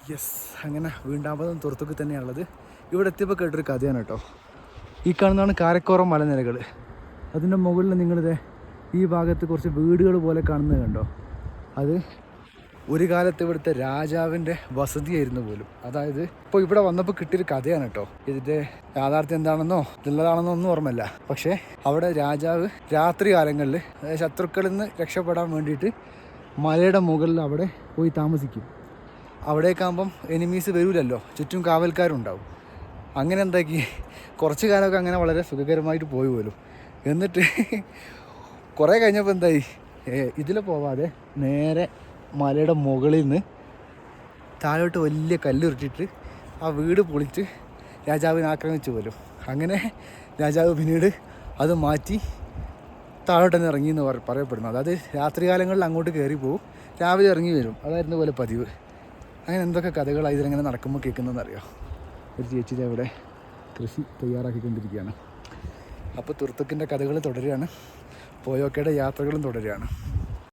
Yes, അങ്ങനെ വീണ്ടാമതും തുറത്തൊക്കെ തന്നെയാണുള്ളത്. ഇവിടെ എത്തിയപ്പോൾ കേട്ടൊരു കഥയാണ് കേട്ടോ. ഈ കാണുന്നതാണ് കാരക്കോറം മലനിരകൾ. അതിൻ്റെ മുകളിൽ നിങ്ങളിത് ഈ ഭാഗത്ത് കുറച്ച് വീടുകൾ പോലെ കാണുന്നത് കണ്ടോ? അത് ഒരു കാലത്ത് ഇവിടുത്തെ രാജാവിൻ്റെ വസതിയായിരുന്നു പോലും. അതായത് ഇപ്പോൾ ഇവിടെ വന്നപ്പോൾ കിട്ടിയൊരു കഥയാണ് കേട്ടോ. ഇതിൻ്റെ യാഥാർത്ഥ്യം എന്താണെന്നോ ഇതുള്ളതാണെന്നോ ഒന്നും ഓർമ്മയില്ല. പക്ഷേ അവിടെ രാജാവ് രാത്രി കാലങ്ങളിൽ ശത്രുക്കളിൽ നിന്ന് രക്ഷപ്പെടാൻ വേണ്ടിയിട്ട് മലയുടെ മുകളിൽ അവിടെ പോയി താമസിക്കും. അവിടേക്കാകുമ്പം എനിമീസ് വരില്ലല്ലോ, ചുറ്റും കാവൽക്കാരുണ്ടാവും. അങ്ങനെ എന്താക്കി കുറച്ച് കാലമൊക്കെ അങ്ങനെ വളരെ സുഖകരമായിട്ട് പോയി പോലും. എന്നിട്ട് കുറേ കഴിഞ്ഞപ്പോൾ എന്തായി, ഇതിൽ പോവാതെ നേരെ മലയുടെ മുകളിൽ നിന്ന് താഴോട്ട് വലിയ കല്ലുരുട്ടിട്ട് ആ വീട് പൊളിച്ച് രാജാവിനെ ആക്രമിച്ചു പോലും. അങ്ങനെ രാജാവ് പിന്നീട് അത് മാറ്റി താഴോട്ട് തന്നെ ഇറങ്ങി എന്ന് പറയപ്പെടുന്നു. അതായത് രാത്രികാലങ്ങളിൽ അങ്ങോട്ട് കയറി പോകും, രാവിലെ ഇറങ്ങി വരും. അതായിരുന്നു പോലെ പതിവ്. അങ്ങനെ എന്തൊക്കെ കഥകളാണ് ഇതിലെങ്ങനെ നടക്കുമ്പോൾ കേൾക്കുന്നതെന്ന് അറിയാം. ഒരു ചേച്ചി അവിടെ കൃഷി തയ്യാറാക്കിക്കൊണ്ടിരിക്കുകയാണ്. അപ്പോൾ തുർത്തുക്കിൻ്റെ കഥകൾ തുടരുകയാണ്, പോയോക്കയുടെ യാത്രകളും തുടരുകയാണ്.